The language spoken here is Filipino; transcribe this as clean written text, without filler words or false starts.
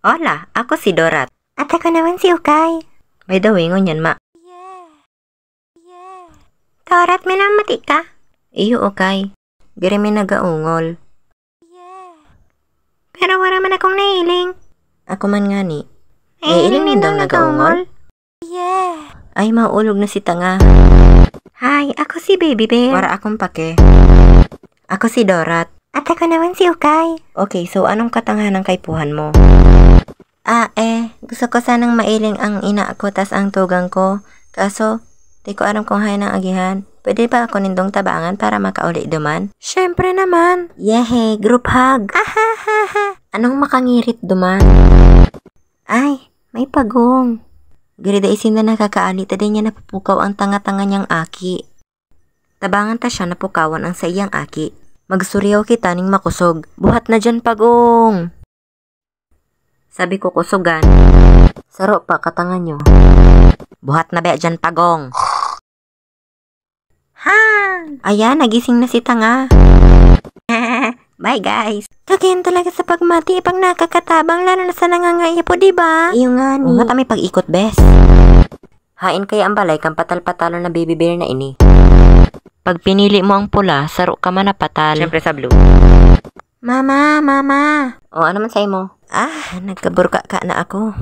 Hola, ako si Dorat. At ako naman si Ukay. May dawingon yan, ma. Dorat, may namati ka? Iyo, okay. Diri may nagaungol. Pero wala man akong nailing. Ako man nga ni. Iling Iling daw nagaungol? Ay, maulog na si tanga. Hi, ako si Baby Bear. Wara akong pake. Ako si Dorat. At ako naman si Ukay. Okay, so anong katanghanang kaipuhan mo? Gusto ko sanang mailing ang ina ko tas ang tugang ko. Kaso, di ko aram kung hay ng agihan. Pwede ba ako nindong tabangan para makauli duman? Syempre naman. Yehe, group hug. Anong makangirit duman? Ay, may pagong. Girida isin na nakakaali, tadi niya napupukaw ang tanga-tanga niyang aki. Tabangan ta siya napukawan ang sa iyang aki. Magsuryaw kita ning makusog. Buhat na dyan pagong. Sabi ko kusugan. Saro pa katanga nyo. Buhat na ba dyan pagong. Ha! Ayan, nagising na si tanga. Bye guys. Kagayan talaga sa pagmati pag nakakatabang lalo na sa nangangaipo, diba? Iyo nga ni. Nga may pag-ikot bes. Hain kaya ang balay kang patal-patalo na Baby Bear na ini. Pag pinili mo ang pula, saro ka man na patal. Siyempre sa blue. Mama. O ano man sa'yo mo? Nagkaburka ka na ako.